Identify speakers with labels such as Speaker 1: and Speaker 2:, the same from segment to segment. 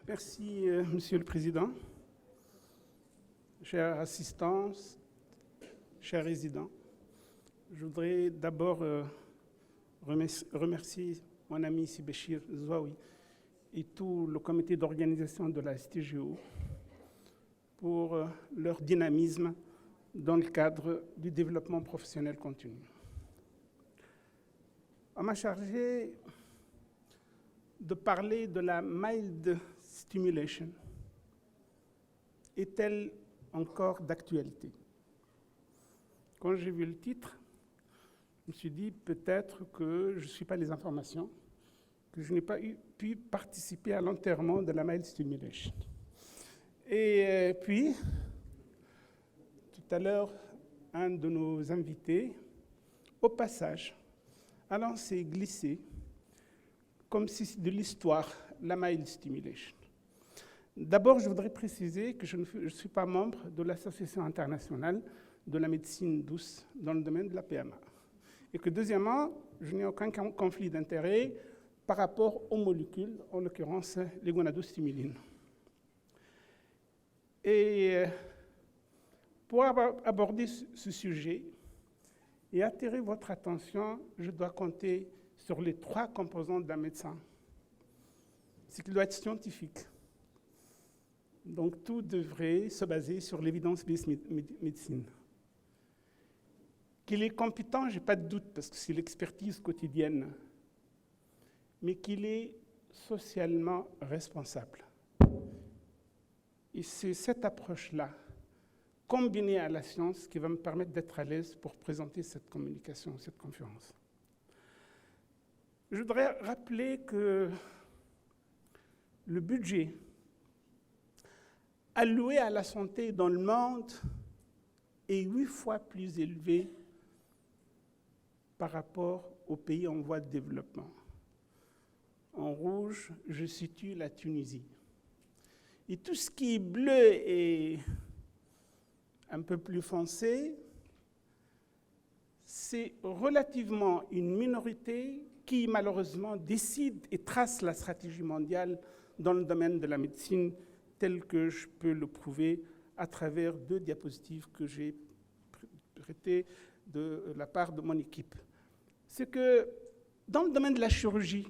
Speaker 1: Merci, Monsieur le Président, chers assistants, chers résidents. Je voudrais d'abord remercier mon ami ici, Béchir Zouaoui, et tout le comité d'organisation de la STGO pour leur dynamisme dans le cadre du développement professionnel continu. On m'a chargé de parler de la mild stimulation. Est-elle encore d'actualité? Quand j'ai vu le titre, je me suis dit peut-être que je ne suis pas les informations, que je n'ai pas pu participer à l'enterrement de la mild stimulation. Et puis, tout à l'heure, un de nos invités, au passage, a lancé, glissé, comme si c'est de l'histoire, la mild stimulation. D'abord, je voudrais préciser que je ne suis pas membre de l'Association internationale de la médecine douce dans le domaine de la PMA. Et que deuxièmement, je n'ai aucun conflit d'intérêt par rapport aux molécules, en l'occurrence les gonadostimulines. Et pour aborder ce sujet et attirer votre attention, je dois compter sur les 3 composantes d'un médecin. C'est qu'il doit être scientifique. Donc tout devrait se baser sur l'évidence-based médecine. Qu'il est compétent, je n'ai pas de doute, parce que c'est l'expertise quotidienne, mais qu'il est socialement responsable. Et c'est cette approche-là, combinée à la science, qui va me permettre d'être à l'aise pour présenter cette communication, cette conférence. Je voudrais rappeler que le budget alloué à la santé dans le monde est 8 fois plus élevé par rapport aux pays en voie de développement. En rouge, je situe la Tunisie. Et tout ce qui est bleu et un peu plus foncé, c'est relativement une minorité qui, malheureusement, décide et trace la stratégie mondiale dans le domaine de la médecine, tel que je peux le prouver à travers 2 diapositives que j'ai prêtées de la part de mon équipe. C'est que dans le domaine de la chirurgie,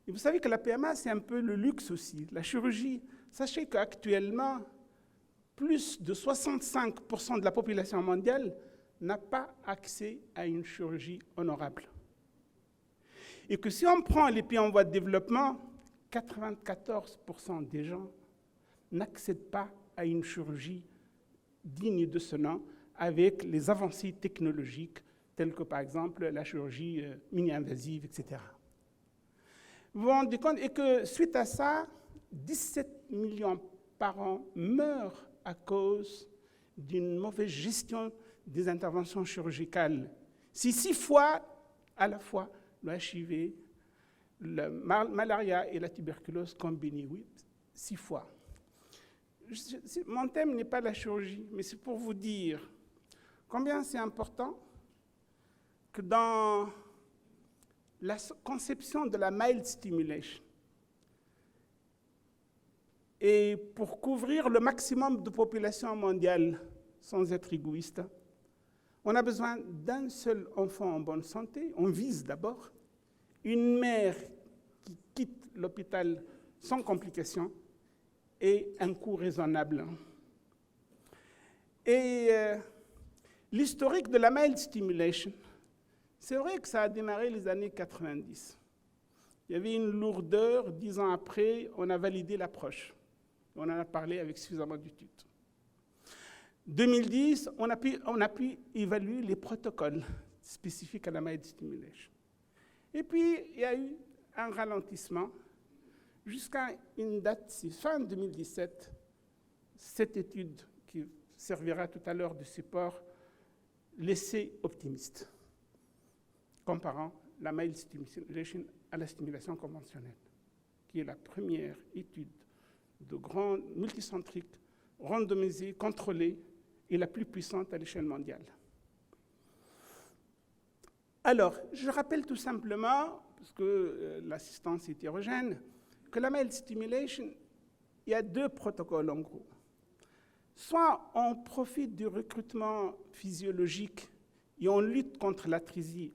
Speaker 1: et vous savez que la PMA, c'est un peu le luxe aussi. La chirurgie, sachez qu'actuellement, plus de 65% de la population mondiale n'a pas accès à une chirurgie honorable. Et que si on prend les pays en voie de développement, 94% des gens n'accèdent pas à une chirurgie digne de ce nom avec les avancées technologiques telles que par exemple la chirurgie mini-invasive, etc. Vous vous rendez compte et que suite à ça, 17 millions par an meurent à cause d'une mauvaise gestion des interventions chirurgicales. C'est 6 fois à la fois le HIV, le malaria et la tuberculose combinés, oui, 6 fois. Mon thème n'est pas la chirurgie, mais c'est pour vous dire combien c'est important que dans la conception de la mild stimulation, et pour couvrir le maximum de population mondiale sans être égoïste, on a besoin d'un seul enfant en bonne santé. On vise d'abord une mère qui quitte l'hôpital sans complications et un coût raisonnable. Et l'historique de la mild stimulation, c'est vrai que ça a démarré les années 90. Il y avait une lourdeur, 10 ans après, on a validé l'approche. On en a parlé avec suffisamment d'études. 2010, on a pu évaluer les protocoles spécifiques à la mild stimulation. Et puis, il y a eu un ralentissement jusqu'à une date, c'est fin 2017, cette étude qui servira tout à l'heure de support, l'essai optimiste, comparant la mild stimulation à la stimulation conventionnelle, qui est la première étude de grande multicentrique, randomisée, contrôlée, et la plus puissante à l'échelle mondiale. Alors, je rappelle tout simplement, parce que l'assistance est hétérogène, que la mild stimulation, il y a deux protocoles en gros. Soit on profite du recrutement physiologique et on lutte contre l'atrésie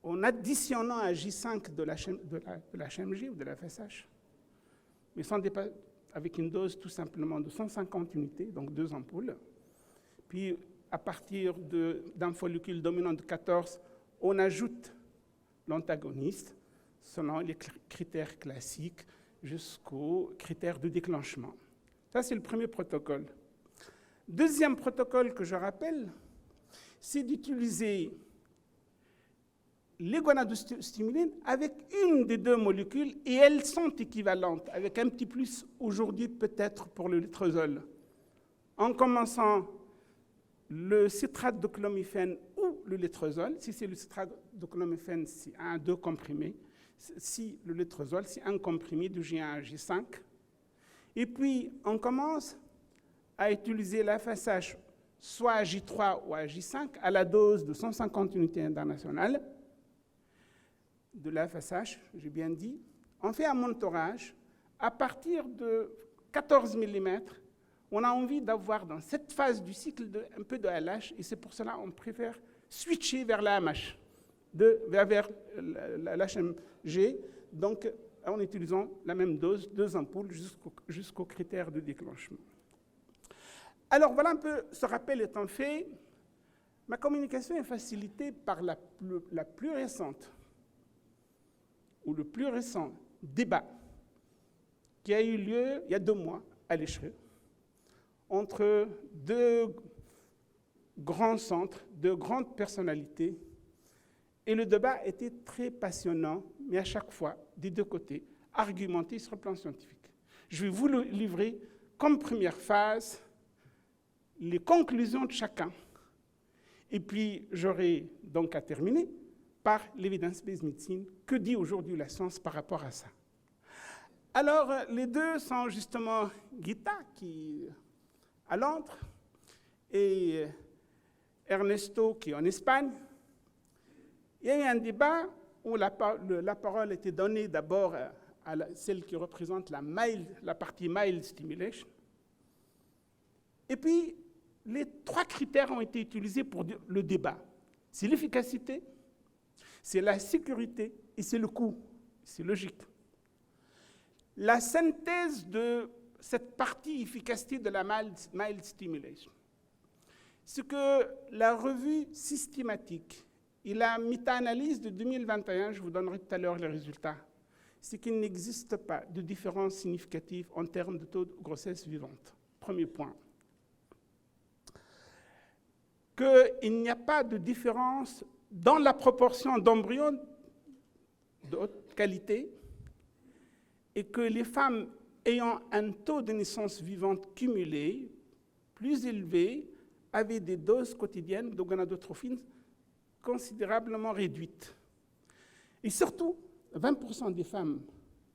Speaker 1: en additionnant à J5 de la HMG ou de la FSH, mais avec une dose tout simplement de 150 unités, donc 2 ampoules. Puis à partir d'un follicule dominant de 14, on ajoute l'antagoniste selon les critères classiques jusqu'aux critères de déclenchement. Ça, c'est le premier protocole. Deuxième protocole que je rappelle, c'est d'utiliser les gonadostimulines avec une des deux molécules, et elles sont équivalentes, avec un petit plus aujourd'hui peut-être pour le létrozole. En commençant le citrate de clomifène ou le létrozole, si c'est le citrate de clomifène, c'est un 2 comprimé, si le létrozole, c'est un comprimé de J1 à J5. Et puis, on commence à utiliser la FSH soit à J3 ou à J5 à la dose de 150 unités internationales de la FSH, j'ai bien dit. On fait un monitorage. À partir de 14 mm, on a envie d'avoir dans cette phase du cycle un peu de LH, et c'est pour cela qu'on préfère switcher vers la MH, vers l'HMG, donc en utilisant la même dose, 2 ampoules jusqu'au critère de déclenchement. Alors voilà un peu, ce rappel étant fait, ma communication est facilitée par la plus récente, ou le plus récent débat qui a eu lieu il y a 2 mois à l'Échereux, entre 2 grands centres, 2 grandes personnalités, et le débat était très passionnant, mais à chaque fois, des 2 côtés, argumenté sur le plan scientifique. Je vais vous le livrer comme première phase, les conclusions de chacun. Et puis, j'aurai donc à terminer par l'evidence-based medicine. Que dit aujourd'hui la science par rapport à ça? Alors, les 2 sont justement Gita, qui à Londres, et Ernesto, qui est en Espagne. Il y a eu un débat où la parole était donnée d'abord à celle qui représente la partie mild stimulation. Et puis, les 3 critères ont été utilisés pour le débat. C'est l'efficacité, c'est la sécurité et c'est le coût. C'est logique. La synthèse de cette partie efficacité de la mild stimulation, c'est que la revue systématique et la méta-analyse de 2021, je vous donnerai tout à l'heure les résultats, c'est qu'il n'existe pas de différence significative en termes de taux de grossesse vivante. Premier point. Qu'il n'y a pas de différence dans la proportion d'embryons de haute qualité et que les femmes ayant un taux de naissance vivante cumulé plus élevé avaient des doses quotidiennes de gonadotrophine considérablement réduites. Et surtout, 20% des femmes,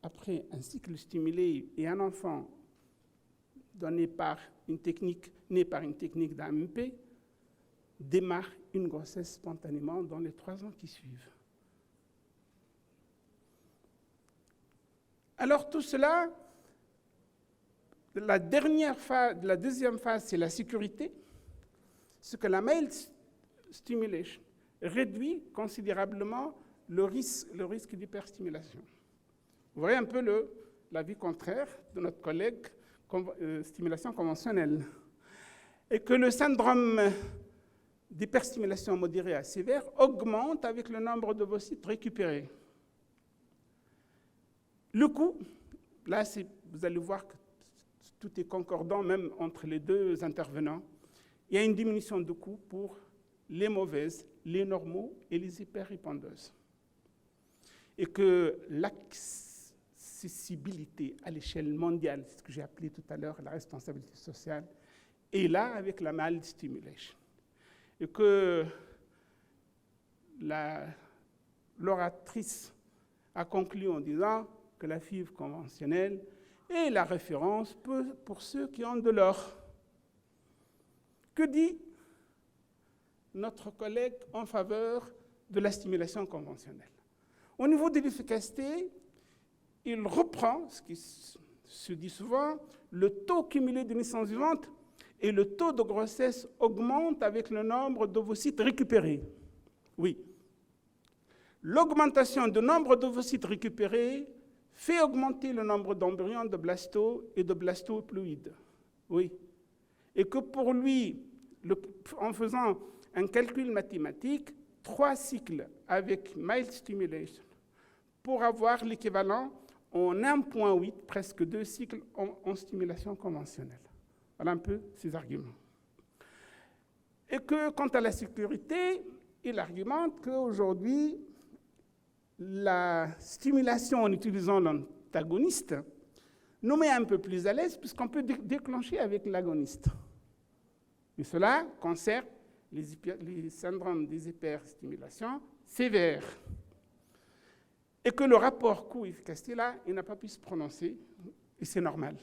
Speaker 1: après un cycle stimulé et un enfant né par une technique d'AMP, démarre une grossesse spontanément dans les 3 ans qui suivent. Alors tout cela, la deuxième phase, c'est la sécurité, ce que la mild stimulation réduit considérablement le risque d'hyperstimulation. Vous voyez un peu l'avis contraire de notre collègue stimulation conventionnelle. Et que le syndrome d'hyperstimulation modérée à sévère augmente avec le nombre d'ovocytes récupérés. Le coût, là, vous allez voir que tout est concordant, même entre les 2 intervenants. Il y a une diminution de coût pour les mauvaises, les normaux et les hyperrépondeuses. Et que l'accessibilité à l'échelle mondiale, c'est ce que j'ai appelé tout à l'heure la responsabilité sociale, est là avec la mild stimulation. Et que l'oratrice a conclu en disant que la FIV conventionnelle est la référence pour ceux qui ont de l'or. Que dit notre collègue en faveur de la stimulation conventionnelle? Au niveau de l'efficacité, il reprend ce qui se dit souvent, le taux cumulé de naissances vivantes et le taux de grossesse augmente avec le nombre d'ovocytes récupérés. Oui. L'augmentation du nombre d'ovocytes récupérés fait augmenter le nombre d'embryons de blastos et de blastoploïdes. Oui. Et que pour lui, en faisant un calcul mathématique, 3 cycles avec mild stimulation pour avoir l'équivalent en 1,8, presque 2 cycles en stimulation conventionnelle. Voilà un peu ses arguments. Et que quant à la sécurité, il argumente qu'aujourd'hui, la stimulation en utilisant l'antagoniste nous met un peu plus à l'aise puisqu'on peut déclencher avec l'agoniste. Et cela concerne les syndromes des hyperstimulations sévères. Et que le rapport coût-efficacité, là, il n'a pas pu se prononcer, et c'est normal.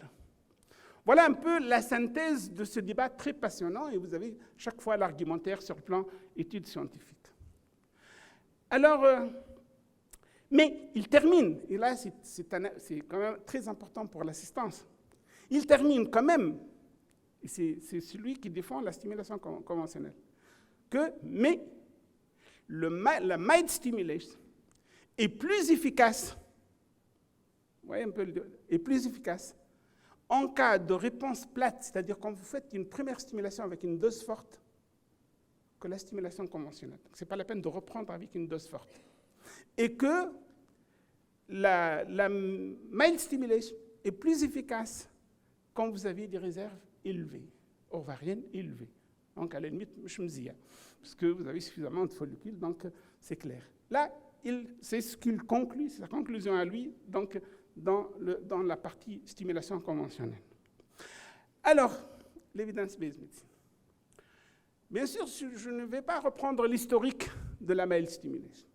Speaker 1: Voilà un peu la synthèse de ce débat très passionnant, et vous avez chaque fois l'argumentaire sur le plan études scientifiques. Alors, mais il termine, et là c'est quand même très important pour l'assistance, il termine quand même, et c'est celui qui défend la stimulation conventionnelle, mais la mild stimulation est plus efficace, vous voyez un peu, est plus efficace en cas de réponse plate, c'est-à-dire quand vous faites une première stimulation avec une dose forte, que la stimulation conventionnelle. Ce n'est pas la peine de reprendre avec une dose forte. Et que la mild stimulation est plus efficace quand vous avez des réserves élevées, ovariennes élevées. Donc, à la limite, chmzia, parce que vous avez suffisamment de follicules, donc c'est clair. Là, c'est ce qu'il conclut, c'est sa conclusion à lui, donc, dans la partie stimulation conventionnelle. Alors, l'evidence-based medicine. Bien sûr, je ne vais pas reprendre l'historique de la mild stimulation,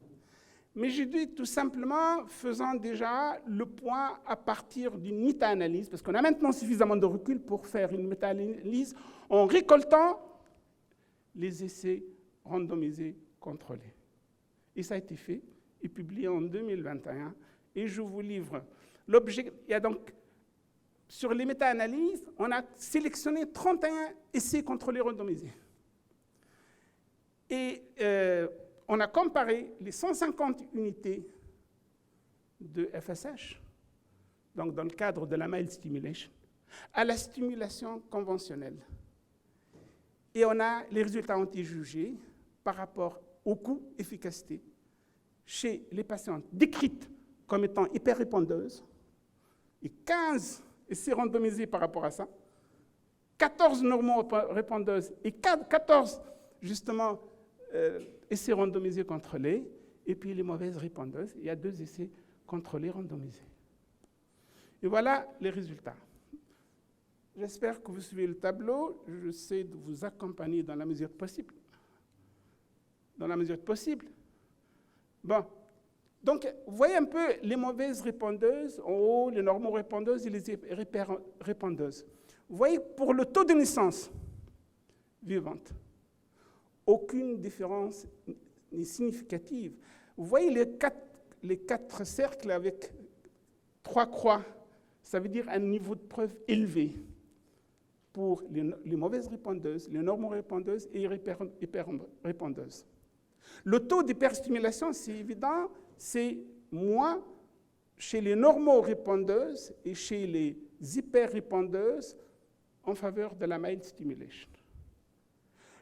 Speaker 1: mais je dis tout simplement, faisant déjà le point à partir d'une méta-analyse, parce qu'on a maintenant suffisamment de recul pour faire une méta-analyse en récoltant les essais randomisés contrôlés. Et ça a été fait et publié en 2021, et je vous livre l'objet. Il y a donc, sur les méta-analyses, on a sélectionné 31 essais contrôlés randomisés. Et on a comparé les 150 unités de FSH, donc dans le cadre de la mild stimulation, à la stimulation conventionnelle. Et les résultats ont été jugés par rapport au coût-efficacité chez les patientes décrites comme étant hyper-répondeuses, et 15 essais randomisés par rapport à ça, 14 normaux-répondeuses et 14, justement, essais randomisés contrôlés, et puis les mauvaises répondeuses, il y a 2 essais contrôlés randomisés. Et voilà les résultats. J'espère que vous suivez le tableau. J'essaie de vous accompagner dans la mesure possible. Dans la mesure possible. Bon. Donc, vous voyez un peu les mauvaises répondeuses en haut, les normaux répondeuses et les hyper-répondeuses. Vous voyez, pour le taux de naissance vivante, aucune différence n'est significative. Vous voyez les 4 cercles avec 3 croix, ça veut dire un niveau de preuve élevé pour les mauvaises répondeuses, les normaux-répondeuses et les hyper-répondeuses. Le taux d'hyperstimulation, c'est évident, c'est moins chez les normaux-répondeuses et chez les hyper-répondeuses en faveur de la mild stimulation.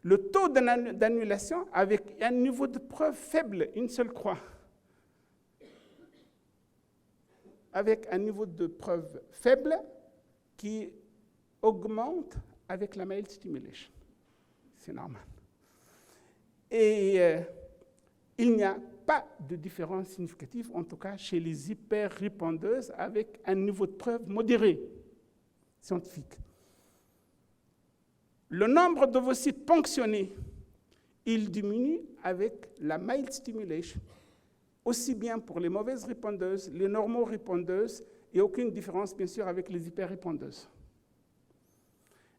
Speaker 1: Le taux d'annulation avec un niveau de preuve faible, une seule croix, avec un niveau de preuve faible qui augmente avec la mild stimulation. C'est normal. Et il n'y a pas de différence significative, en tout cas chez les hyper-répondeuses, avec un niveau de preuve modéré, scientifique. Le nombre d'ovocytes ponctionnés, il diminue avec la mild stimulation, aussi bien pour les mauvaises répondeuses, les normaux répondeuses, et aucune différence, bien sûr, avec les hyper-répondeuses.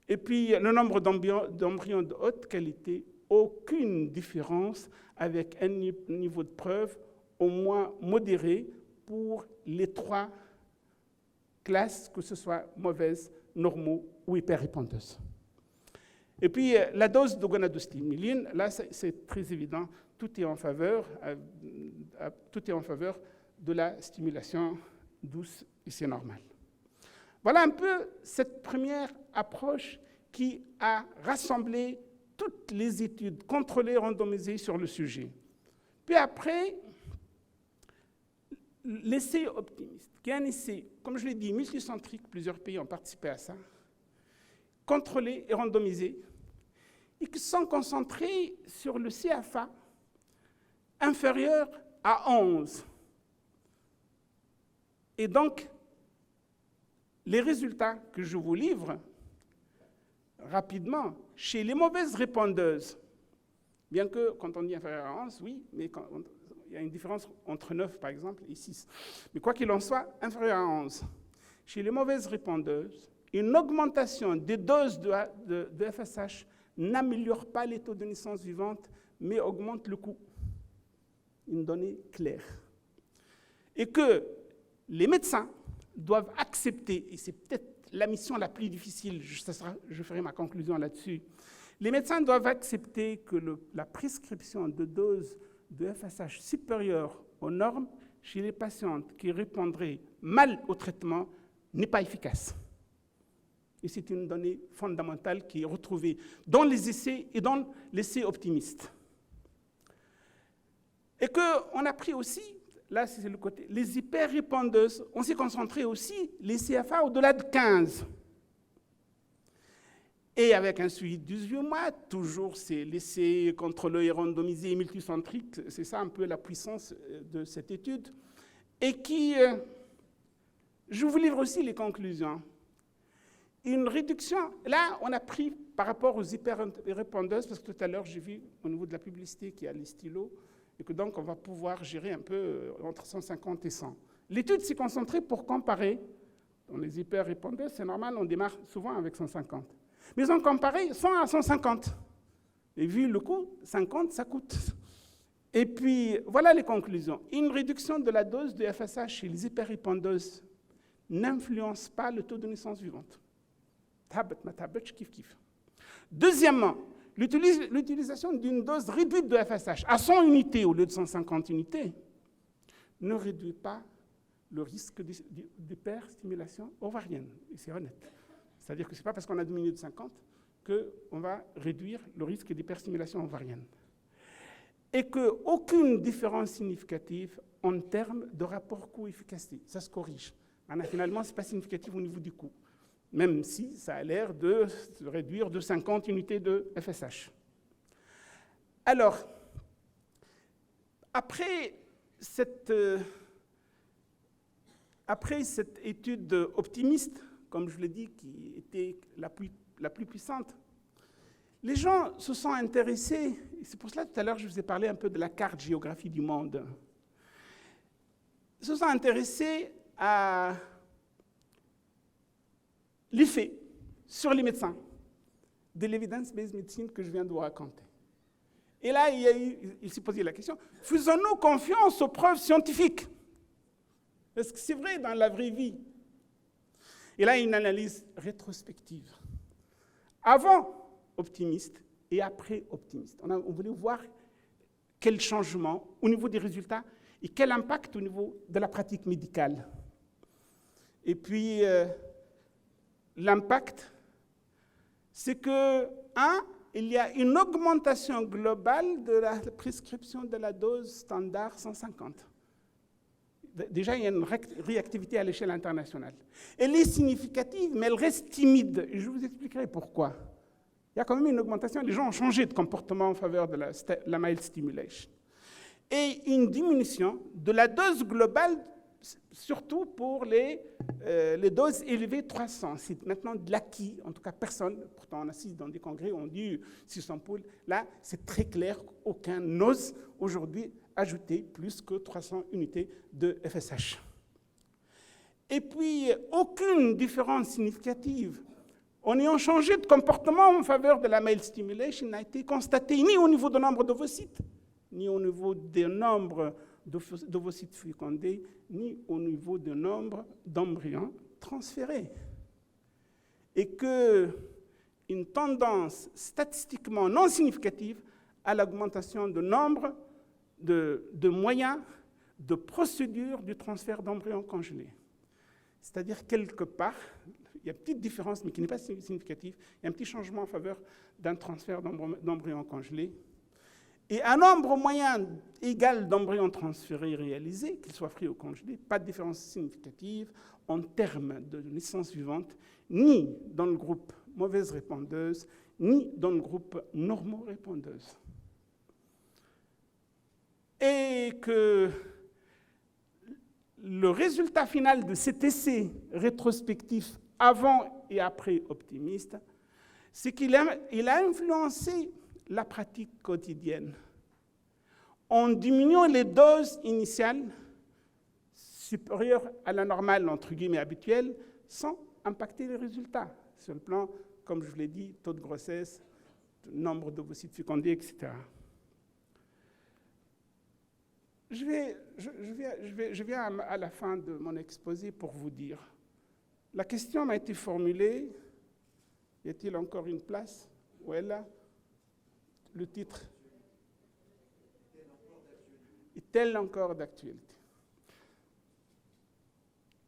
Speaker 1: Et puis, le nombre d'embryons de haute qualité, aucune différence avec un niveau de preuve au moins modéré pour les 3 classes, que ce soit mauvaises, normaux ou hyperrépondeuses. Et puis, la dose de gonadostimulines, là, c'est très évident, tout est en faveur de la stimulation douce, et c'est normal. Voilà un peu cette première approche qui a rassemblé toutes les études contrôlées, randomisées sur le sujet. Puis après, l'essai optimiste, qui est un essai, comme je l'ai dit, multicentrique, plusieurs pays ont participé à ça, contrôlés et randomisés, et qui sont concentrés sur le CFA inférieur à 11. Et donc, les résultats que je vous livre rapidement, chez les mauvaises répondeuses, bien que quand on dit inférieur à 11, oui, mais il y a une différence entre 9 par exemple et 6. Mais quoi qu'il en soit, inférieur à 11. Chez les mauvaises répondeuses, une augmentation des doses de FSH n'améliore pas les taux de naissance vivante, mais augmente le coût. Une donnée claire. Et que les médecins doivent accepter, et c'est peut-être la mission la plus difficile, je ferai ma conclusion là-dessus, les médecins doivent accepter que la prescription de doses de FSH supérieures aux normes chez les patientes qui répondraient mal au traitement n'est pas efficace. Et c'est une donnée fondamentale qui est retrouvée dans les essais et dans l'essai optimiste. Et qu'on a pris aussi, là c'est le côté, les hyperrépondeuses, on s'est concentré aussi les CFA au-delà de 15. Et avec un suivi de 18 mois, toujours c'est l'essai contrôlé et randomisé et multicentrique, c'est ça un peu la puissance de cette étude, et qui, je vous livre aussi les conclusions. Une réduction, là on a pris par rapport aux hyperrépondeuses, parce que tout à l'heure j'ai vu au niveau de la publicité qu'il y a les stylos, et que donc on va pouvoir gérer un peu entre 150 et 100. L'étude s'est concentrée pour comparer, dans les hyperrépondeuses, c'est normal, on démarre souvent avec 150. Mais ils ont comparé 100 à 150. Et vu le coût, 50, ça coûte. Et puis, voilà les conclusions. Une réduction de la dose de FSH chez les hyperrépondeuses n'influence pas le taux de naissance vivante. Kif, kif. Deuxièmement, l'utilisation d'une dose réduite de FSH à 100 unités au lieu de 150 unités ne réduit pas le risque d'hyperstimulation ovarienne. Et c'est honnête. C'est-à-dire que ce n'est pas parce qu'on a diminué de 50 qu'on va réduire le risque d'hyperstimulation ovarienne. Et qu'aucune différence significative en termes de rapport coût-efficacité. Ça se corrige. Finalement, ce n'est pas significatif au niveau du coût, même si ça a l'air de se réduire de 50 unités de FSH. Alors, après cette étude optimiste, comme je l'ai dit, qui était la plus puissante, les gens se sont intéressés, et c'est pour cela tout à l'heure je vous ai parlé un peu de la carte géographie du monde, se sont intéressés à l'effet sur les médecins de l'evidence-based medicine que je viens de vous raconter. Et là, il s'est posé la question, faisons-nous confiance aux preuves scientifiques? Est-ce que c'est vrai dans la vraie vie? Et là, une analyse rétrospective. Avant optimiste et après optimiste. On voulait voir quel changement au niveau des résultats et quel impact au niveau de la pratique médicale. Et puis, l'impact, c'est que, il y a une augmentation globale de la prescription de la dose standard 150. Déjà, il y a une réactivité à l'échelle internationale. Elle est significative, mais elle reste timide. Et je vous expliquerai pourquoi. Il y a quand même une augmentation. Les gens ont changé de comportement en faveur de la mild stimulation. Et une diminution de la dose globale, surtout pour les doses élevées 300. C'est maintenant de l'acquis, en tout cas personne, pourtant on assiste dans des congrès, on dit 600 poules. Là, c'est très clair, aucun n'ose aujourd'hui ajouter plus que 300 unités de FSH. Et puis, aucune différence significative en ayant changé de comportement en faveur de la mild stimulation n'a été constatée ni au niveau du nombre d'ovocytes, ni au niveau des nombres d'ovocytes fécondés, ni au niveau du nombre d'embryons transférée et qu'une tendance statistiquement non significative à l'augmentation du nombre de moyens de procédure du transfert d'embryons congelés. C'est-à-dire, quelque part, il y a une petite différence, mais qui n'est pas significative, il y a un petit changement en faveur d'un transfert d'embryons congelés. Et un nombre moyen égal d'embryons transférés réalisés, qu'ils soient frits ou congelés, pas de différence significative en termes de naissance vivante, ni dans le groupe mauvaise répondeuse, ni dans le groupe normo-répondeuse. Et que le résultat final de cet essai rétrospectif avant et après optimiste, c'est qu'il a influencé la pratique quotidienne en diminuant les doses initiales supérieures à la normale, entre guillemets, habituelle, sans impacter les résultats sur le plan, comme je vous l'ai dit, taux de grossesse, nombre d'ovocytes fécondés, etc. Je viens à la fin de mon exposé pour vous dire, la question m'a été formulée, y a-t-il encore une place? Où est là? Le titre. Est-elle encore d'actualité?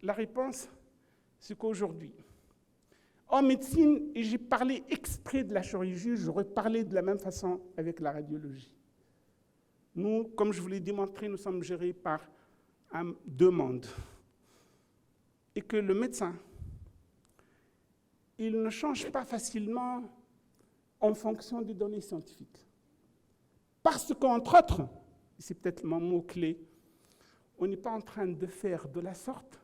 Speaker 1: La réponse, c'est qu'aujourd'hui, en médecine, et j'ai parlé exprès de la chirurgie, j'aurais parlé de la même façon avec la radiologie. Nous, comme je vous l'ai démontré, nous sommes gérés par deux mondes. Et que le médecin, il ne change pas facilement en fonction des données scientifiques. Parce qu'entre autres, c'est peut-être mon mot-clé, on n'est pas en train de faire de la sorte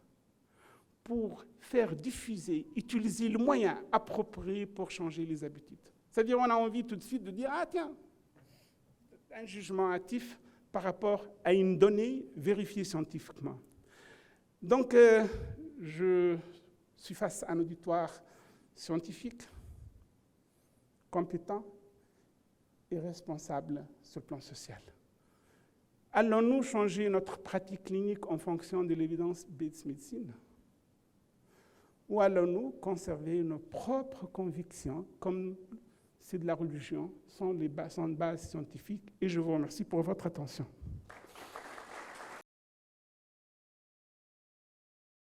Speaker 1: pour faire diffuser, utiliser le moyen approprié pour changer les habitudes. C'est-à-dire, on a envie tout de suite de dire, ah tiens, un jugement hâtif par rapport à une donnée vérifiée scientifiquement. Donc, je suis face à un auditoire scientifique, compétent et responsable sur le plan social. Allons-nous changer notre pratique clinique en fonction de l'évidence-based medicine? Ou allons-nous conserver nos propres convictions, comme c'est de la religion, sans base scientifique? Et je vous remercie pour votre attention.